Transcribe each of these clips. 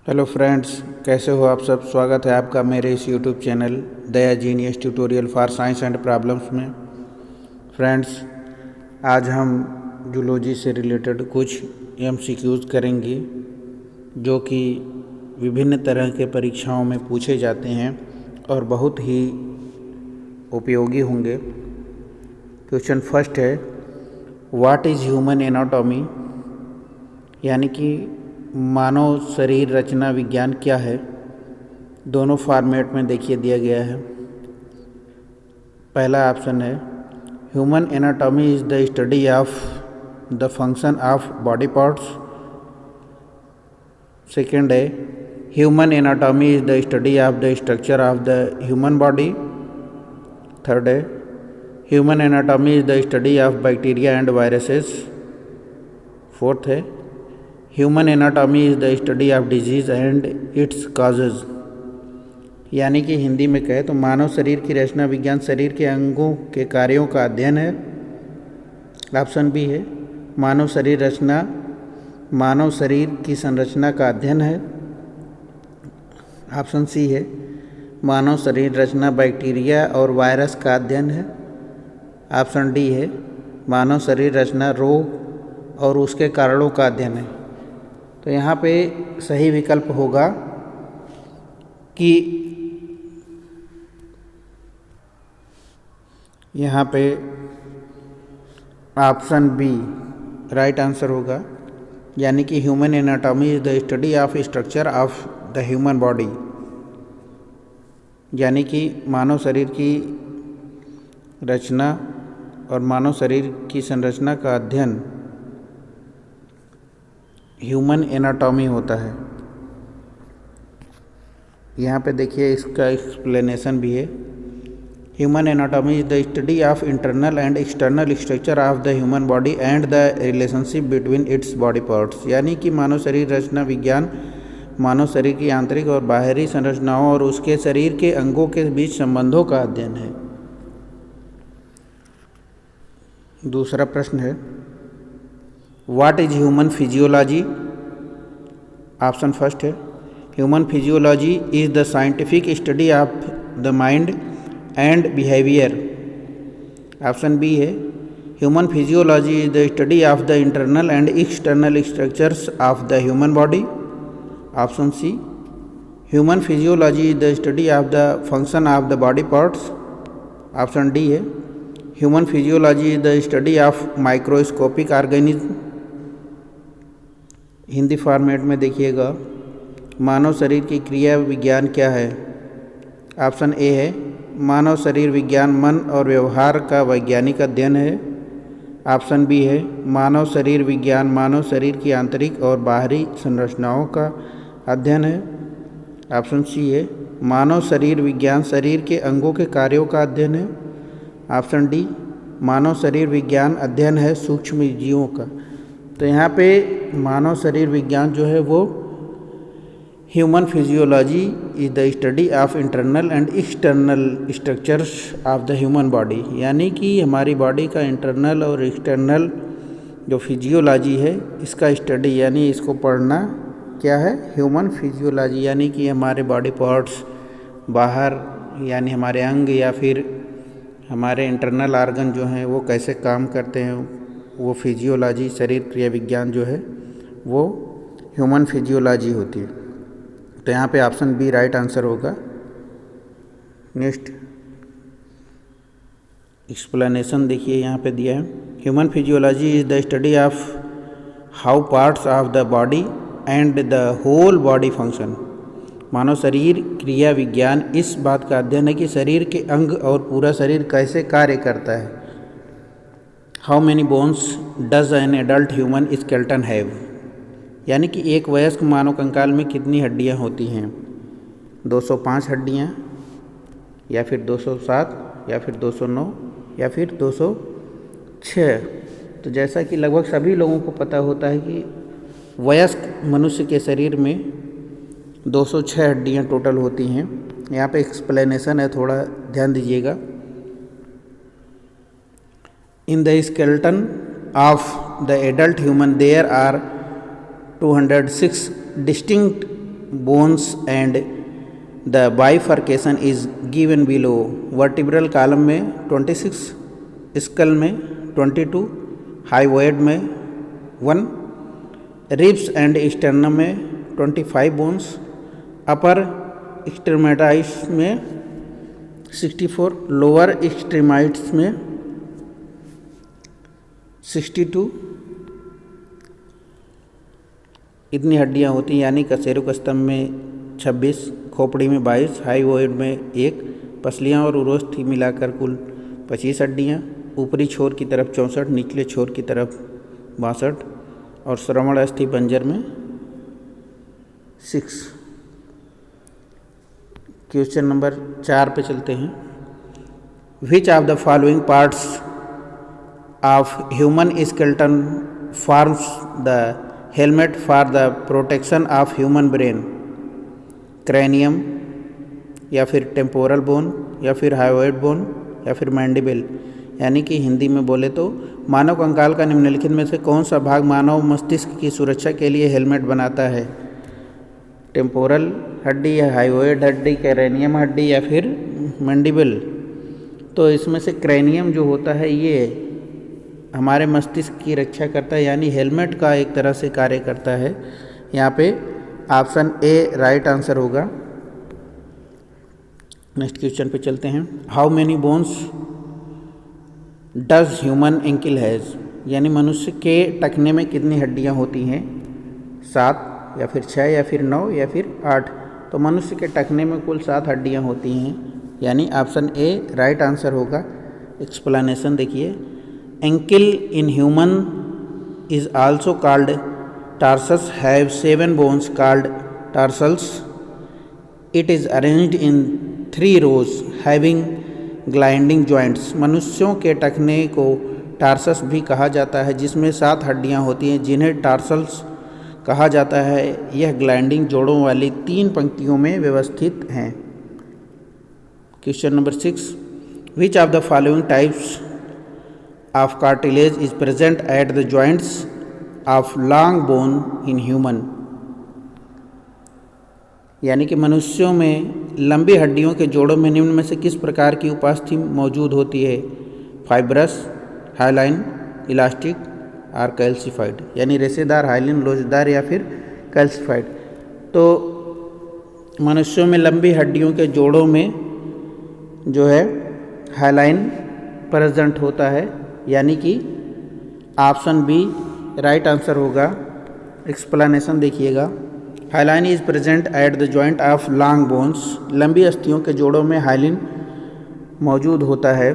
Hello friends, कैसे हो आप सब। स्वागत है आपका मेरे इस YouTube channel Daya genius tutorial for science and problems में। फ्रेंड्स, आज हम जूलॉजी से रिलेटेड कुछ एमसीक्यूज करेंगे जो कि विभिन्न तरह के परीक्षाओं में पूछे जाते हैं और बहुत ही उपयोगी होंगे। क्वेश्चन फर्स्ट है, व्हाट इज़ ह्यूमन एनाटॉमी, यानी कि मानव शरीर रचना विज्ञान क्या है। दोनों फॉर्मेट में देखिए दिया गया है। पहला ऑप्शन है, human anatomy is the study of the function of body parts. Second है, human anatomy is the study of the structure of the human body. Third है, human anatomy is the study of bacteria and viruses. Fourth है, human anatomy is the study of diseases and its causes. यानी कि हिंदी में कहे तो मानव शरीर की रचना विज्ञान शरीर के अंगों के कार्यों का अध्ययन है। ऑप्शन बी है, मानव शरीर रचना मानव शरीर की संरचना का अध्ययन है। ऑप्शन सी है, मानव शरीर रचना बैक्टीरिया और वायरस का अध्ययन है। ऑप्शन डी है, मानव शरीर रचना रोग और उसके कारणों का अध्ययन है। तो यहाँ पे सही विकल्प होगा कि यहाँ पे ऑप्शन बी राइट आंसर होगा, यानी कि human anatomy is the study of structure of the human body. यानी कि मानव शरीर की रचना और मानव शरीर की संरचना का अध्ययन ह्यूमन एनाटॉमी होता है। यहाँ पे देखिए इसका एक्सप्लेनेशन भी है। Human anatomy is the study of internal and external structure of the human body and the relationship between its body parts. यानी कि मानव शरीर रचना विज्ञान मानव शरीर की आंतरिक और बाहरी संरचनाओं और उसके शरीर के अंगों के बीच संबंधों का अध्ययन है। दूसरा प्रश्न है, what is human physiology. Option first है, human physiology is the scientific study of the mind and behaviour. Option b है, human physiology is the study of the internal and external structures of the human body. Option c, human physiology is the study of the function of the body parts. Option d है, human physiology is the study of microscopic organism. Hindi format में देखिएगा, मानव शरीर की क्रिया विज्ञान क्या है। Option A है, मानव शरीर विज्ञान मन और व्यवहार का वैज्ञानिक अध्ययन है। ऑप्शन बी है, मानव शरीर विज्ञान मानव शरीर की आंतरिक और बाहरी संरचनाओं का अध्ययन है। ऑप्शन सी है, मानव शरीर विज्ञान शरीर के अंगों के कार्यों का अध्ययन है। ऑप्शन डी, मानव शरीर विज्ञान अध्ययन है सूक्ष्म जीवों का। तो यहाँ पे मानव शरीर विज्ञान जो है वो human physiology is the study of internal and external structures of the human body. यानी कि हमारी बॉडी का इंटरनल और एक्सटर्नल जो फिजियोलॉजी है इसका स्टडी, यानी इसको पढ़ना क्या है, ह्यूमन फिजियोलॉजी। यानी कि हमारे बॉडी पार्ट्स बाहर, यानी हमारे अंग या फिर हमारे इंटरनल ऑर्गन जो हैं वो कैसे काम करते हैं, वो फिजियोलॉजी शरीर क्रिया विज्ञान जो है वो ह्यूमन फिजियोलॉजी होती है। तो यहाँ पे ऑप्शन बी राइट आंसर होगा। नेक्स्ट एक्सप्लेनेशन देखिए यहाँ पे दिया है, human physiology is the study of how parts of the body and the whole body function. मानव शरीर क्रिया विज्ञान इस बात का अध्ययन है कि शरीर के अंग और पूरा शरीर कैसे कार्य करता है। How many bones does an adult human skeleton have. यानी कि एक वयस्क मानव कंकाल में कितनी हड्डियां होती हैं, 205 हड्डियां या फिर 207 या फिर 209 या फिर 206। तो जैसा कि लगभग सभी लोगों को पता होता है कि वयस्क मनुष्य के शरीर में 206 हड्डियाँ टोटल होती हैं। यहाँ पे एक्सप्लेनेशन है, थोड़ा ध्यान दीजिएगा। In the skeleton of the adult human there are 206 distinct bones and the bifurcation is given below. Vertebral column में 26, स्कल में 22, हाइवॉइड में 1, रिब्स एंड स्टर्नम में 25 बोन्स, अपर एक्सट्रीमाइट्स में 64, लोअर एक्सट्रीमाइट्स में 62 इतनी हड्डियां होती हैं, यानी कशेरुकस्तम में 26, खोपड़ी में 22, हाइवॉइड में 1, पसलियां और उरोस्थी मिलाकर कुल 25 हड्डियां, ऊपरी छोर की तरफ 64, निचले छोर की तरफ 62 और श्रवण अस्थि पंजर में 6। क्वेश्चन नंबर 4 पे चलते हैं। विच of the following parts of human skeleton forms the helmet for the protection of human brain? Cranium, या फिर टेम्पोरल बोन, या फिर हाइवॉइड बोन, या फिर मैंडिबल। यानी कि हिंदी में बोले तो मानव कंकाल का निम्नलिखित में से कौन सा भाग मानव मस्तिष्क की सुरक्षा के लिए हेलमेट बनाता है? टेम्पोरल हड्डी, या हाइवॉइड हड्डी, क्रैनियम हड्डी, या फिर मैंडिबल। तो इसमें से क्रैनियम जो होता है ये हमारे मस्तिष्क की रक्षा करता है, यानी हेलमेट का एक तरह से कार्य करता है। यहाँ पे ऑप्शन ए राइट आंसर होगा। नेक्स्ट क्वेश्चन पे चलते हैं। How many bones does human ankle has? यानी मनुष्य के टखने में कितनी हड्डियाँ होती हैं? 7, या फिर 6, या फिर 9, या फिर 8। तो मनुष्य के टखने में कुल 7 हड्डियाँ होती हैं, यानी ऑप्शन ए राइट आंसर होगा। एक्सप्लेनेशन देखिए। Ankle in human is also called tarsus, have 7 bones called tarsals. It is arranged in 3 rows having gliding joints. मनुष्यों के टखने को टार्सस भी कहा जाता है, जिसमें 7 हड्डियां होती हैं, जिन्हें टार्सल्स कहा जाता है। यह ग्लाइडिंग जोड़ों वाली 3 पंक्तियों में व्यवस्थित हैं। Question number 6। Which of the following types of cartilage is present at the joints of long bone in human? यानी कि मनुष्यों में लंबी हड्डियों के जोड़ों में निम्न में से किस प्रकार की उपस्थिति मौजूद होती है? फाइब्रस, हाइलाइन, इलास्टिक और कैल्सिफाइड। यानी रेशेदार, हाइलिन, लोचदार या फिर कैल्सिफाइड। तो मनुष्यों में लंबी हड्डियों के जोड़ों में जो है हाइलाइन प्रेजेंट होता है, यानी कि ऑप्शन बी राइट आंसर होगा। एक्सप्लेनेशन देखिएगा। Hyaline is present at the joint of long bones. लंबी अस्थियों के जोड़ों में हाइलिन मौजूद होता है।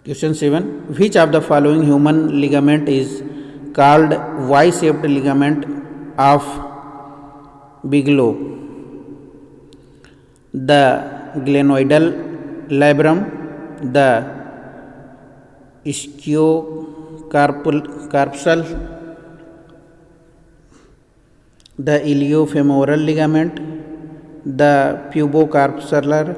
Question 7। Which of the following human ligament is called y shaped ligament of Bigelow? The glenoidal labrum, the ischiocapsular, the iliofemoral ligament, the pubocapsular.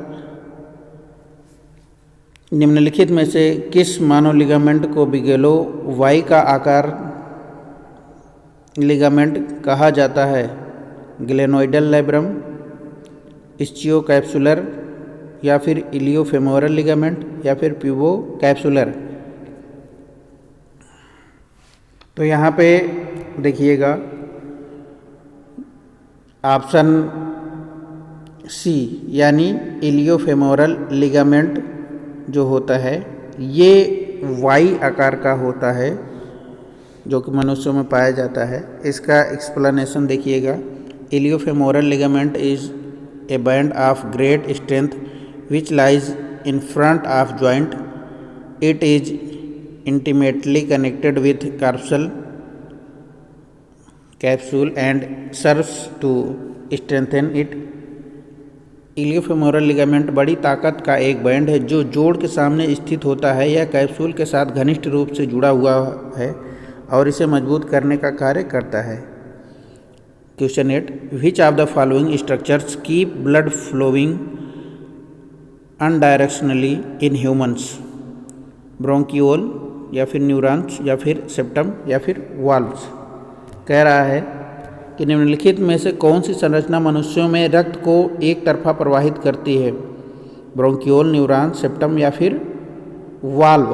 निम्नलिखित में से किस मानव लिगामेंट को बिगेलो वाई का आकार लिगामेंट कहा जाता है? ग्लेनोइडल लैब्रम, इस्कियोकैप्सुलर, या फिर इलियोफेमोरल लिगामेंट, या फिर प्यूबोकैप्सुलर। तो यहाँ पे देखिएगा ऑप्शन सी, यानी इलियोफेमोरल लिगामेंट जो होता है ये वाई आकार का होता है, जो कि मनुष्यों में पाया जाता है। इसका एक्सप्लेनेशन देखिएगा। Iliofemoral ligament is a band of great strength which lies in front of joint. It is intimately connected with capsule and serves to strengthen it. Iliofemoral ligament बड़ी ताकत का एक बैंड है जो जोड़ के सामने स्थित होता है। यह कैप्सूल के साथ घनिष्ठ रूप से जुड़ा हुआ है और इसे मजबूत करने का कार्य करता है। Question 8। Which of the following structures keep blood flowing unidirectionally in humans? Bronchiole, या फिर न्यूरॉन्स, या फिर सेप्टम, या फिर वाल्व्स। कह रहा है कि निम्नलिखित में से कौन सी संरचना मनुष्यों में रक्त को एक तरफा प्रवाहित करती है? ब्रोंकियोल, न्यूरॉन, सेप्टम या फिर वाल्व।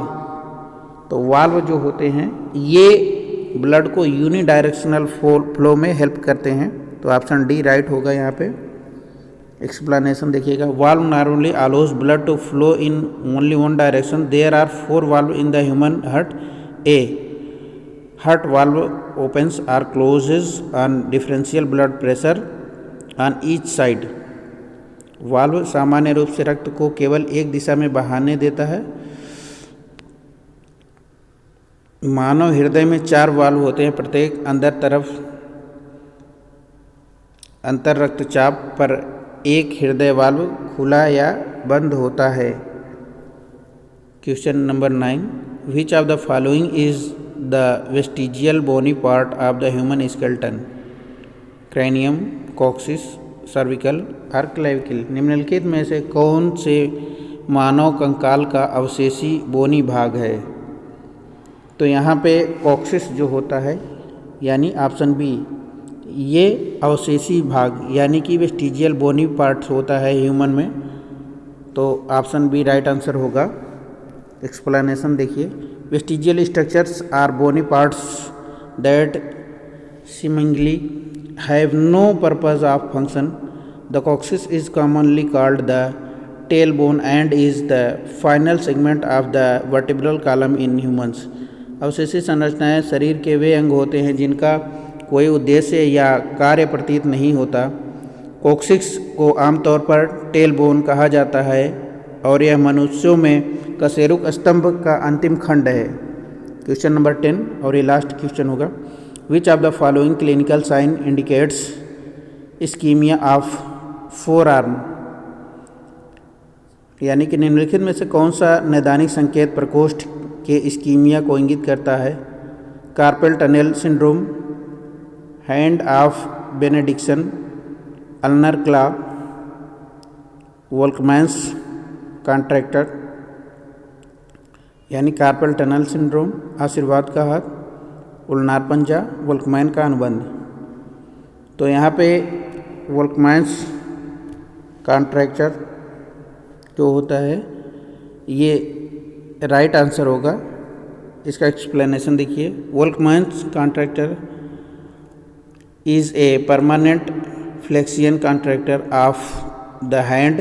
तो वाल्व जो होते हैं ये ब्लड को यूनिडायरेक्शनल फ्लो में हेल्प करते हैं। तो ऑप्शन डी राइट होगा यहाँ पे। एक्सप्लेनेशन देखिएगा, valve normally allows blood to flow in only one direction. There are 4 valve in the human heart. A heart valve opens or closes on differential blood pressure on each side। Valve सामान्य रूप से रक्त को केवल एक दिशा में बहाने देता है। मानव हृदय में 4 वाल्व होते हैं, प्रत्येक अंदर तरफ अंतर रक्तचाप पर एक हृदय वाल्व खुला या बंद होता है। Question number 9, which of the following is the vestigial bony part of the human skeleton? cranium, coccyx, cervical और clavicle। निम्नलिखित में से कौन से मानव कंकाल का अवशेषी बोनी भाग है? तो यहाँ पे कॉक्सिस जो होता है यानी ऑप्शन बी, ये अवशेषी भाग यानी कि वेस्टिजियल बोनी पार्ट होता है ह्यूमन में। तो ऑप्शन बी राइट आंसर होगा। एक्सप्लेनेशन देखिए, vestigial structures are bony parts that seemingly have no purpose of function। The coccyx is commonly called the tailbone and is the final segment of the vertebral column in humans। अवशेषी संरचनाएं शरीर के वे अंग होते हैं जिनका कोई उद्देश्य या कार्य प्रतीत नहीं होता। कॉक्सिक्स को आमतौर पर टेलबोन कहा जाता है और यह मनुष्यों में कशेरुक स्तंभ का अंतिम खंड है। क्वेश्चन नंबर 10 और ये लास्ट क्वेश्चन होगा, which of the following clinical sign indicates ischaemia of forearm? यानी कि निम्नलिखित में से कौन सा नैदानिक संकेत प्रकोष्ठ के इस्कीमिया को इंगित करता है? Carpal tunnel syndrome, hand of benediction, ulnar claw, Volkmann's contracture. यानी कार्पेल टनल सिंड्रोम, आशीर्वाद का हाथ, उल्नार पंजा, वोल्कमैन का अनुबंध। तो यहाँ पे वोल्कमैन्स कॉन्ट्रैक्टर जो होता है ये राइट आंसर होगा। इसका एक्सप्लेनेशन देखिए, Volkmann's contracture is a permanent flexion contracture of the hand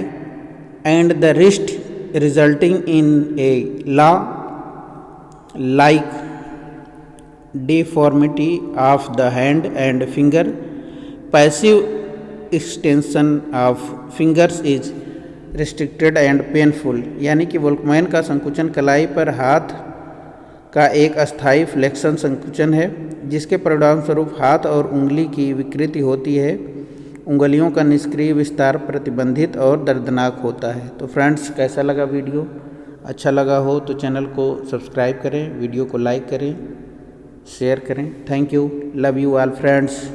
and the wrist resulting in a law-like deformity of the hand and finger। Passive extension of fingers is restricted and painful। यानी कि Volkman का संकुचन कलाई पर हाथ का एक अस्थायी फ्लेक्शन संकुचन है जिसके परिणाम स्वरूप हाथ और उंगली की विकृति होती है। उंगलियों का निष्क्रिय विस्तार प्रतिबंधित और दर्दनाक होता है। तो फ्रेंड्स, कैसा लगा वीडियो? अच्छा लगा हो तो चैनल को सब्सक्राइब करें, वीडियो को लाइक करें, शेयर करें। Thank you, love you all friends.